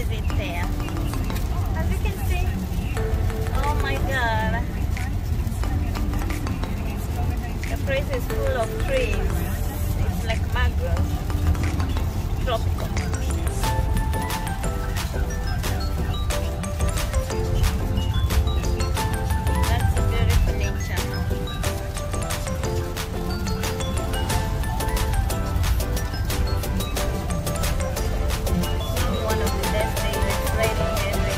visit there. As you can see, oh my god, the place is full of trees. It's like mangroves, tropical. That's a beautiful nature. One of the best days, it's raining heavy.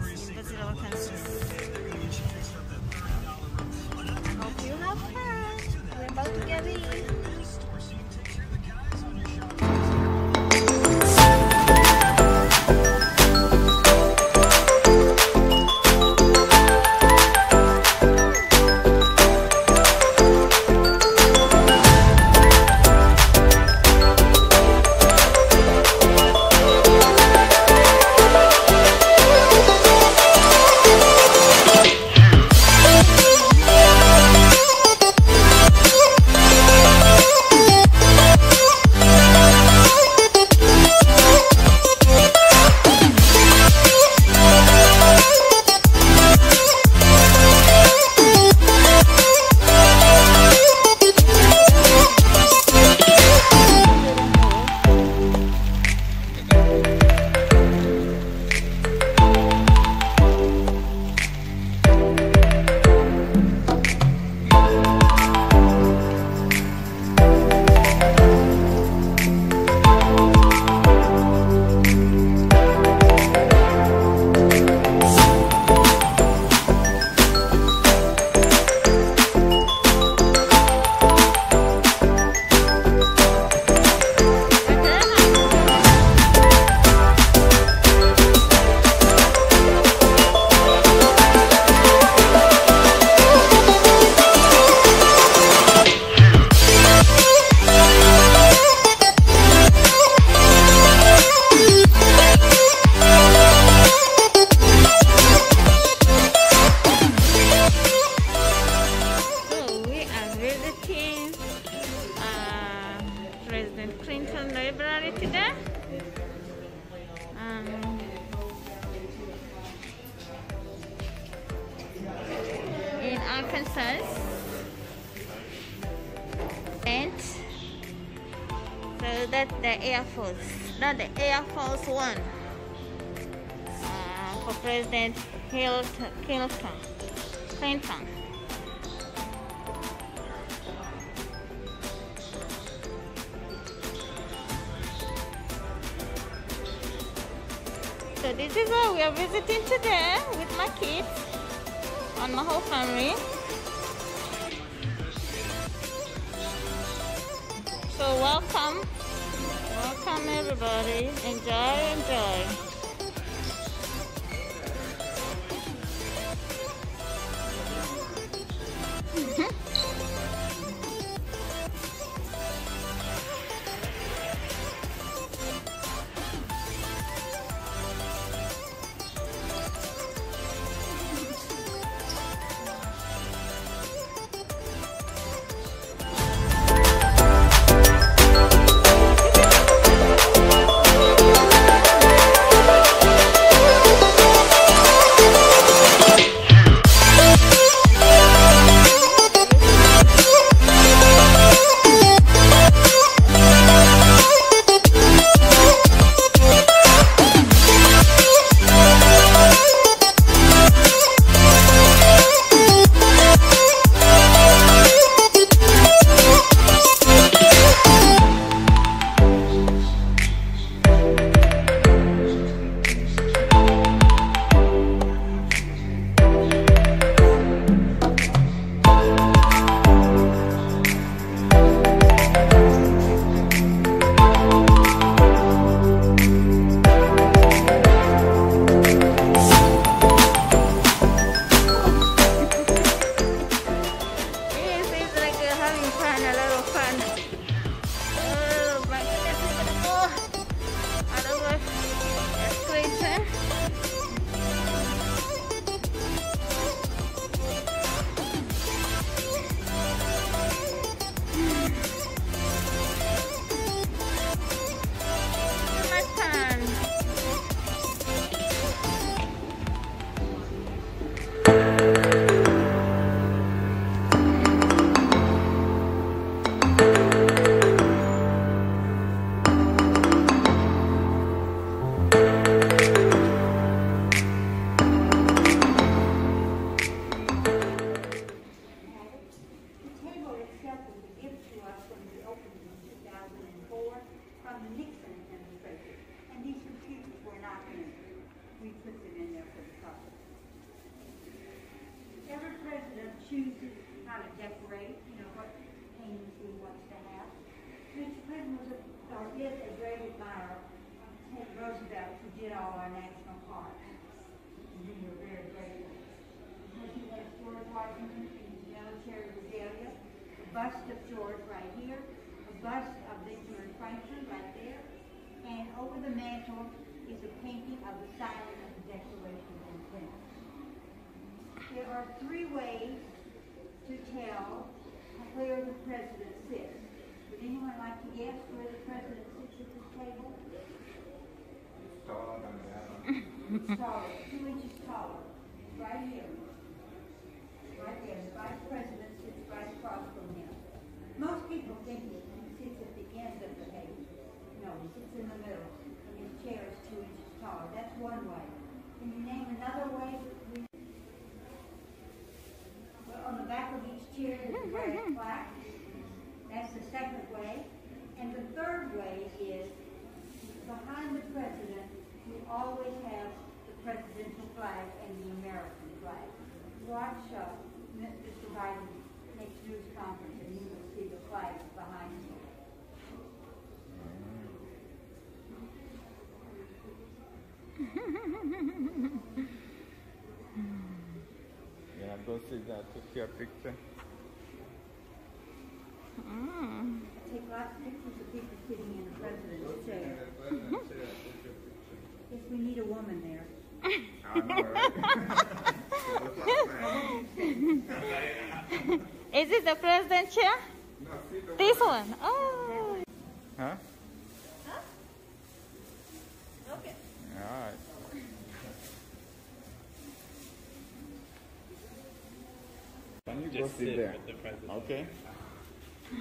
visit our country. Hope you have fun. We're about to get in. Library today. In Arkansas, and so that's the Air Force. Not the Air Force One for President Clinton. So this is where we are visiting today with my kids and my whole family. So welcome everybody. Enjoy. decorate, what paintings he wants to have. Mr. President is a great admirer of Teddy Roosevelt, who did all our national parks. And we were very grateful. He has George Washington in his military regalia, a bust of George right here, a bust of Victor and Franklin right there, and over the mantle is a painting of the signing of the Declaration of Independence. There are 3 ways to tell where the president sits. Would anyone like to guess where the president sits at this table? Taller than that. It's taller, 2 inches taller. Right here. Right there. The vice president sits right across from him. Most people think that he sits at the end of the table. No, he sits in the middle, and his chair is 2 inches taller. That's one way. Can you name another way? Well, on the back of each chair is a brass plaque. That's the second way. And the third way is behind the president, you always have the presidential flag and the American flag. Watch Mr. Biden's next news conference, and you will see the flag behind him. Yeah, go sit down, take your picture. I take lots of pictures of people sitting in the president's chair. Yes, we need a woman there. I know, right? Is this the president's chair? No, see the This one? Oh. Huh? Huh? Okay. All right. Can you go Just sit sit there? with the president. Okay. I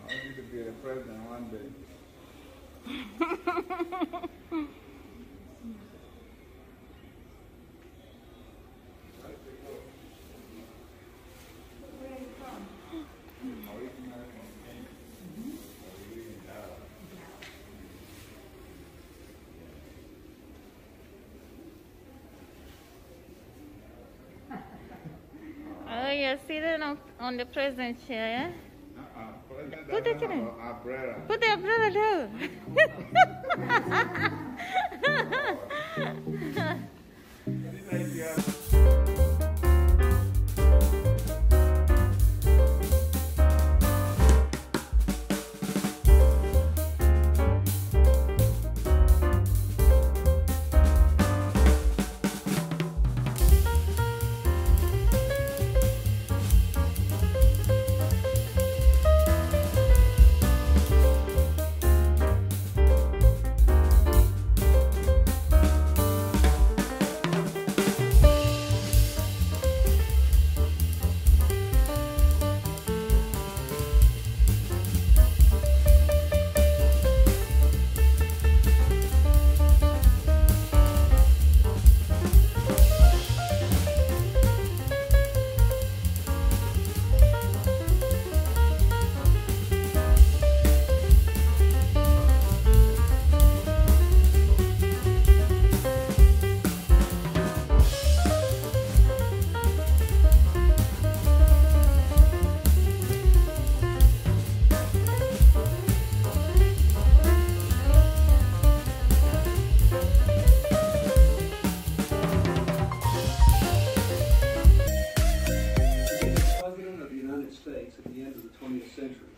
want you to be the president one day. Where are you from? Oh, you're sitting on the president's chair, yeah? President Put it doesn't in. have an umbrella. Put the umbrella down. It's like you have- States at the end of the 20th century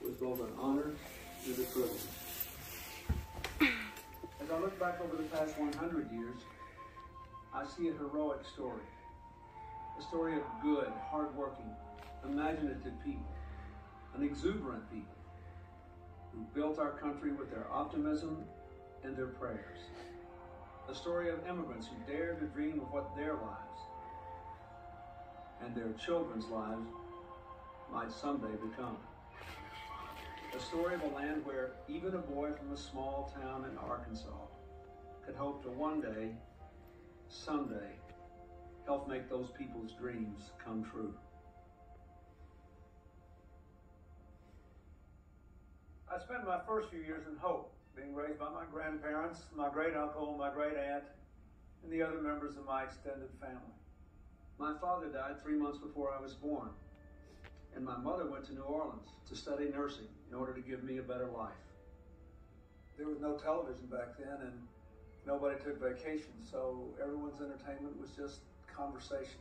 was both an honor and a privilege. As I look back over the past 100 years, I see a heroic story. A story of good, hardworking, imaginative people, an exuberant people who built our country with their optimism and their prayers. A story of immigrants who dared to dream of what their lives and their children's lives might someday become. A story of a land where even a boy from a small town in Arkansas could hope to one day, someday, help make those people's dreams come true. I spent my first few years in Hope, being raised by my grandparents, my great uncle, my great aunt, and the other members of my extended family. My father died 3 months before I was born. and my mother went to New Orleans to study nursing in order to give me a better life. There was no television back then, and nobody took vacations, so everyone's entertainment was just conversation.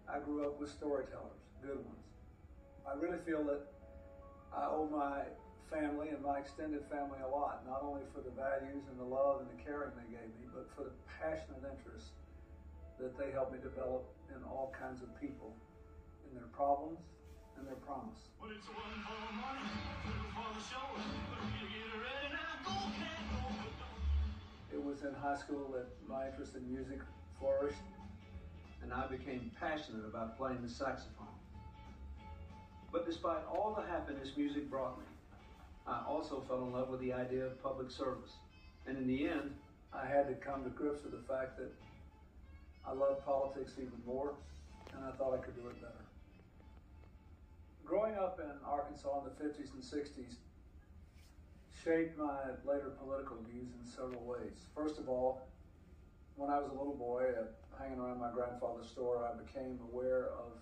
I grew up with storytellers, good ones. I really feel that I owe my family and my extended family a lot, not only for the values and the love and the caring they gave me, but for the passionate interest that they helped me develop in all kinds of people, in their problems and their promise. Well, it's 1 for money, 2 for the show, 3 to get ready now, go, cat, go. It was in high school that my interest in music flourished, and I became passionate about playing the saxophone. But despite all the happiness music brought me, I also fell in love with the idea of public service. And in the end, I had to come to grips with the fact that I loved politics even more, and I thought I could do it better. Growing up in Arkansas in the 50s and 60s shaped my later political views in several ways. First of all, when I was a little boy hanging around my grandfather's store, I became aware of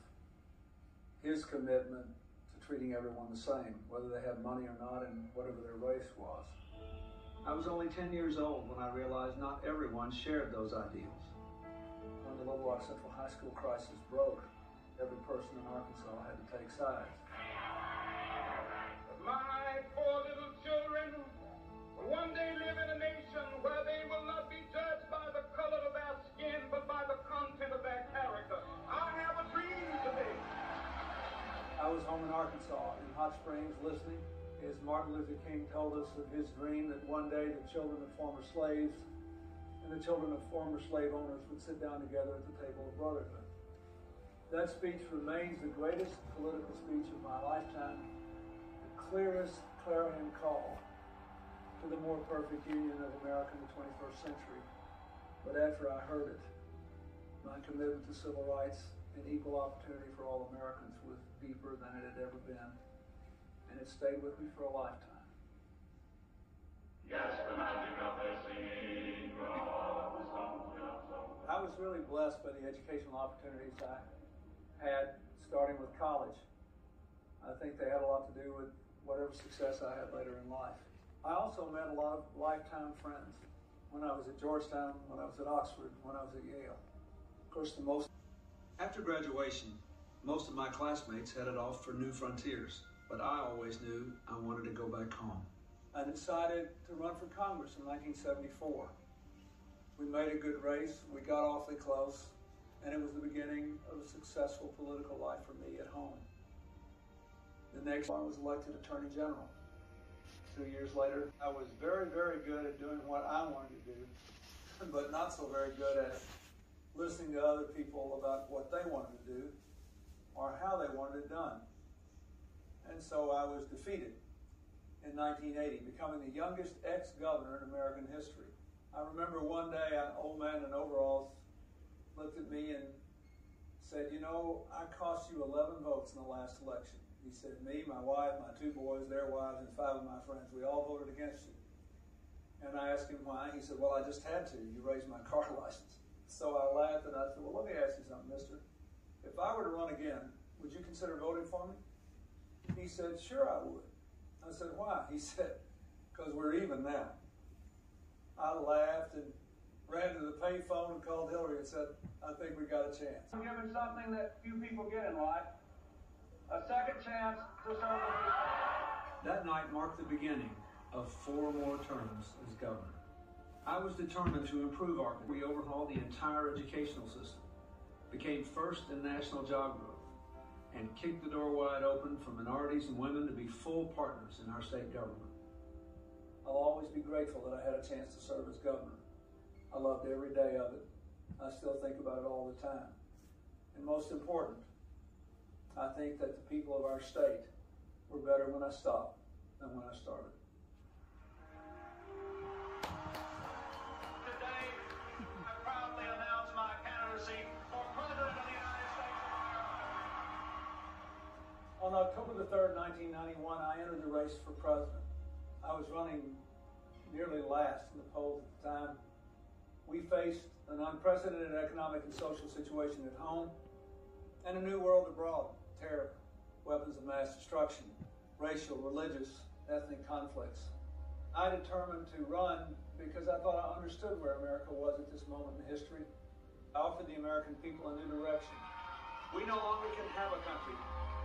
his commitment to treating everyone the same, whether they had money or not and whatever their race was. I was only 10 years old when I realized not everyone shared those ideals. When the Little Rock Central High School crisis broke, every person in Arkansas had to take sides. My poor little children will one day live in a nation where they will not be judged by the color of their skin, but by the content of their character. I have a dream today. I was home in Arkansas, in Hot Springs, listening as Martin Luther King told us of his dream that one day the children of former slaves and the children of former slave owners would sit down together at the table of brotherhood. That speech remains the greatest political speech of my lifetime, the clearest clarion call to the more perfect union of America in the 21st century. But after I heard it, my commitment to civil rights and equal opportunity for all Americans was deeper than it had ever been, and it stayed with me for a lifetime. Yes, the magic of their singing grows. I was really blessed by the educational opportunities I had, starting with college. I think they had a lot to do with whatever success I had later in life. I also met a lot of lifetime friends when I was at Georgetown, when I was at Oxford, when I was at Yale. Of course, After graduation, most of my classmates headed off for new frontiers, but I always knew I wanted to go back home. I decided to run for Congress in 1974. We made a good race, we got awfully close, and it was the beginning of a successful political life for me at home. The next year I was elected Attorney General. 2 years later, I was very, very good at doing what I wanted to do, but not so very good at listening to other people about what they wanted to do or how they wanted it done. And so I was defeated in 1980, becoming the youngest ex-governor in American history. I remember one day an old man in overalls looked at me and said, "You know, I cost you 11 votes in the last election." He said, "Me, my wife, my 2 boys, their wives, and 5 of my friends, we all voted against you." And I asked him why. He said, "Well, I just had to. You raised my car license." So I laughed and I said, "Well, let me ask you something, mister. If I were to run again, would you consider voting for me?" He said, "Sure I would." I said, "Why?" He said, "Because we're even now." I laughed and ran to the payphone and called Hillary and said, "I think we got a chance." I'm given something that few people get in life, a second chance to serve the people. That night marked the beginning of 4 more terms as governor. I was determined to improve Arkansas. We overhauled the entire educational system, became first in national job growth, and kicked the door wide open for minorities and women to be full partners in our state government. I'll always be grateful that I had a chance to serve as governor. I loved every day of it. I still think about it all the time. And most important, I think that the people of our state were better when I stopped than when I started. Today, I proudly announce my candidacy for President of the United States of America. On October the 3rd, 1991, I entered the race for president. I was running nearly last in the polls at the time. We faced an unprecedented economic and social situation at home and a new world abroad, terror, weapons of mass destruction, racial, religious, ethnic conflicts. I determined to run because I thought I understood where America was at this moment in history. I offered the American people a new direction. We no longer can have a country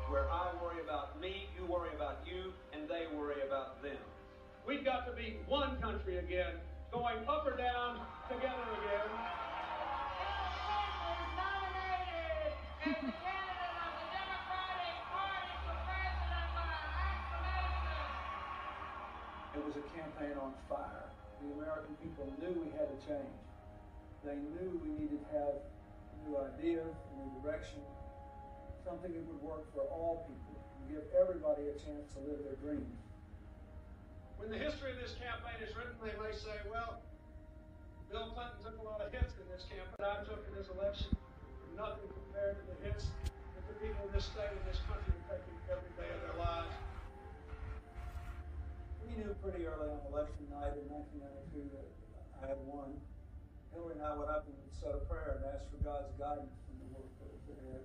where I worry about me, you worry about you, and they worry about them. We've got to be one country again, going up or down, together again. It was a campaign on fire. The American people knew we had to change. They knew we needed to have new ideas, new direction, something that would work for all people and give everybody a chance to live their dreams. When the history of this campaign is written, they may say, well, Bill Clinton took a lot of hits in this campaign. I took in this election nothing compared to the hits that the people in this state and this country are taking every day of their lives. We knew pretty early on election night in 1992 that I had won. Hillary and I went up and said a prayer and asked for God's guidance in the work that was ahead.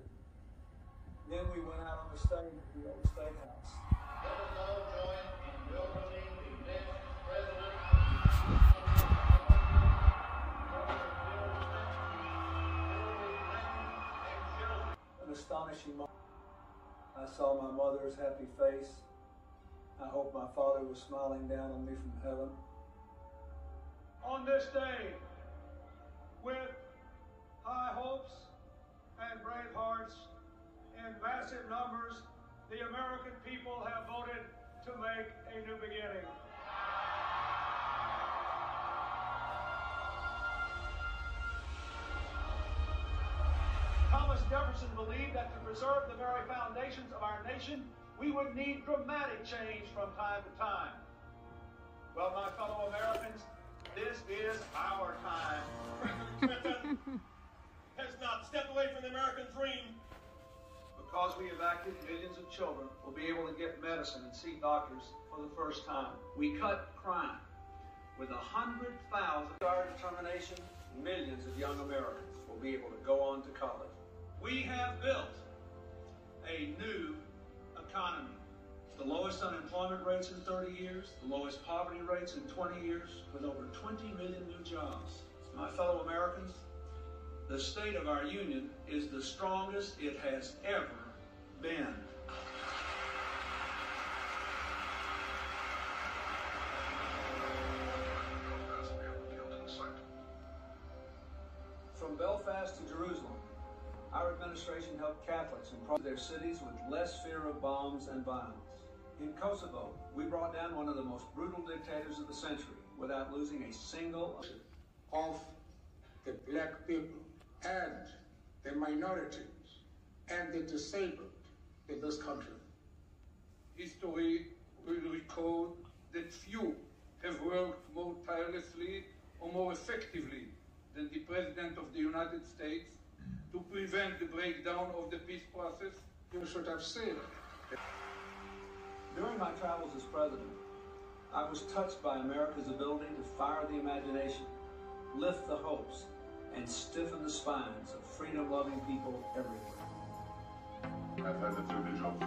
Then we went out on the stage at the old State House. Let us all join in welcoming the next president. An astonishing moment. I saw my mother's happy face. I hope my father was smiling down on me from heaven. On this day, with high hopes and brave hearts, in massive numbers, the American people have voted to make a new beginning. Thomas Jefferson believed that to preserve the very foundations of our nation, we would need dramatic change from time to time. Well, my fellow Americans, this is our time. President Clinton has not stepped away from the American dream. Because we evacuated, millions of children will be able to get medicine and see doctors for the first time. We cut crime with 100,000. Our determination, millions of young Americans will be able to go on to college. We have built a new economy. The lowest unemployment rates in 30 years, the lowest poverty rates in 20 years, with over 20 million new jobs. My fellow Americans, the state of our union is the strongest it has ever been. From Belfast to Jerusalem, our administration helped Catholics improve their cities with less fear of bombs and violence. In Kosovo, we brought down one of the most brutal dictators of the century without losing a single of the black people and the minorities and the disabled in this country. History will record that few have worked more tirelessly or more effectively than the President of the United States to prevent the breakdown of the peace process. You should have seen. During my travels as president, I was touched by America's ability to fire the imagination, lift the hopes, and stiffen the spines of freedom-loving people everywhere. I've had a dirty job.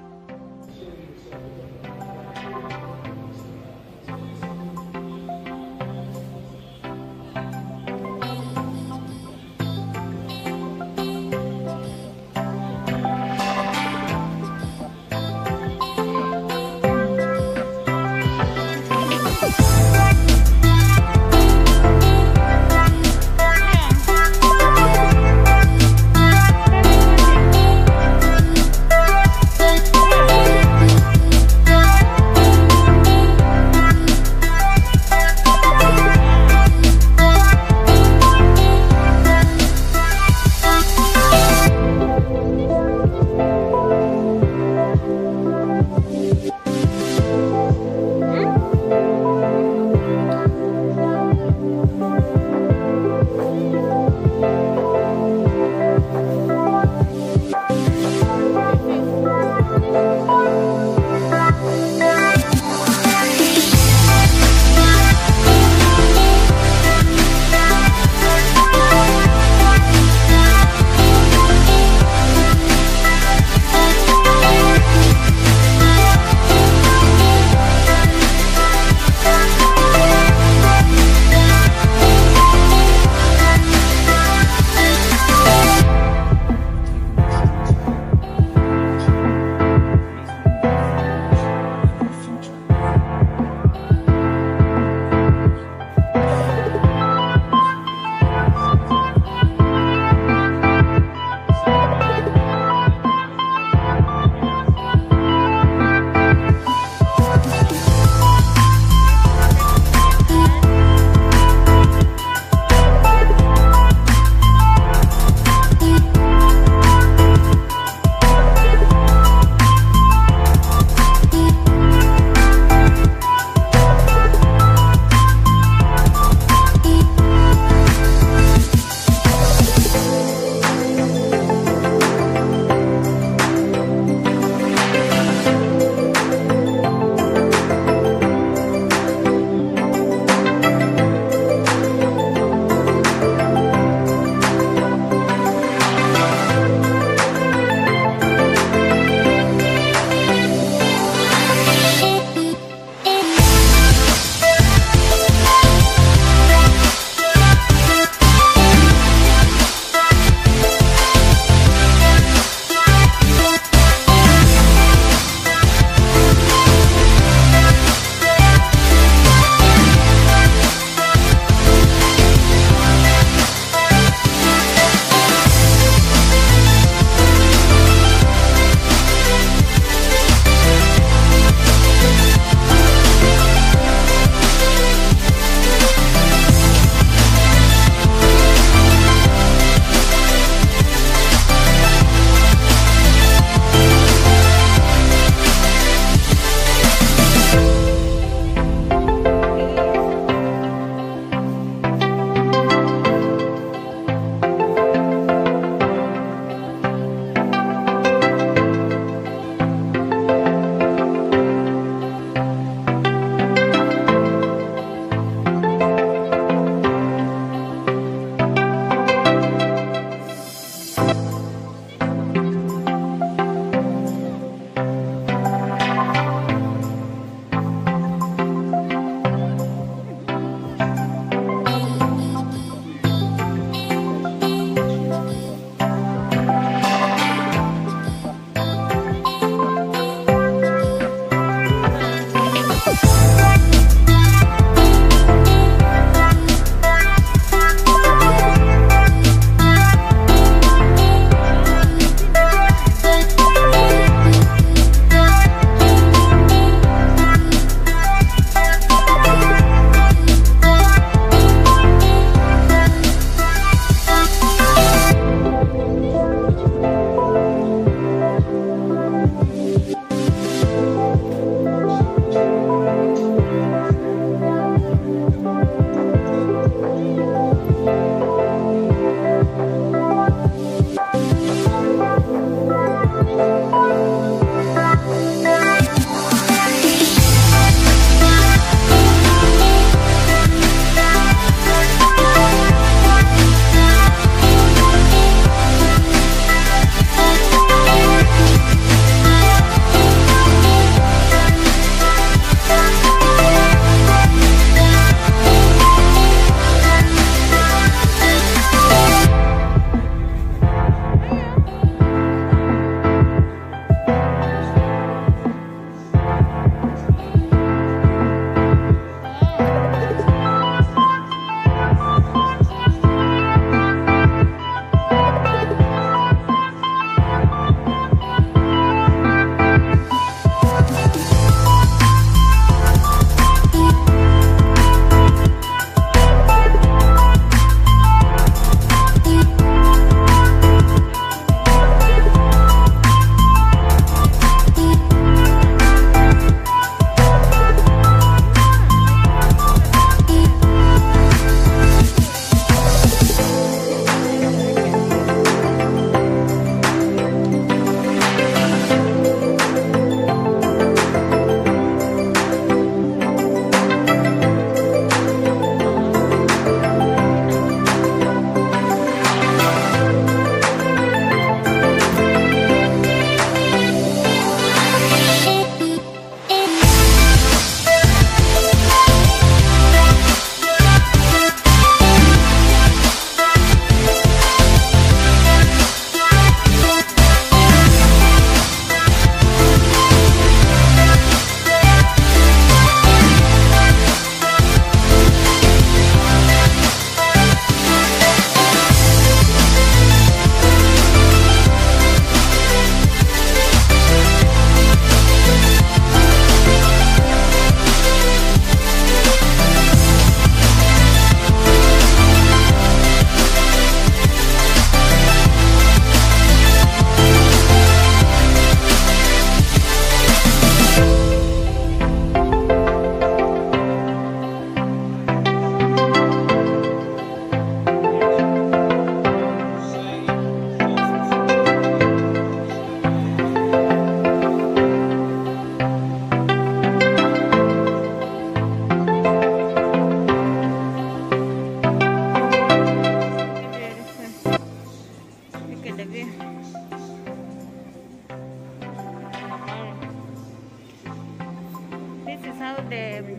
This is how the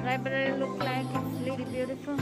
library looks like. It's really beautiful.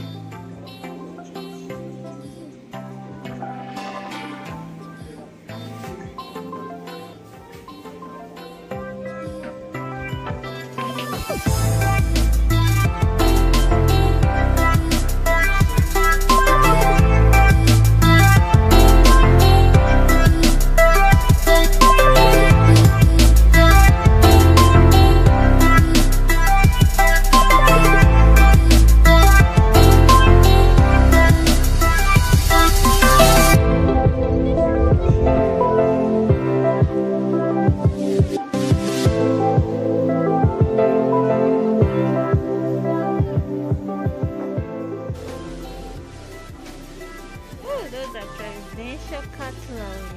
Those are presidential cutlery.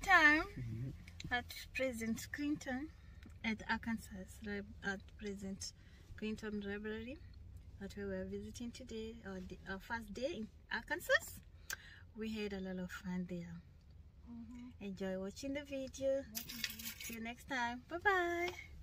time at President Clinton at Arkansas, at President Clinton Library that we were visiting today, our first day in Arkansas. We had a lot of fun there. Enjoy watching the video. See you next time. Bye bye.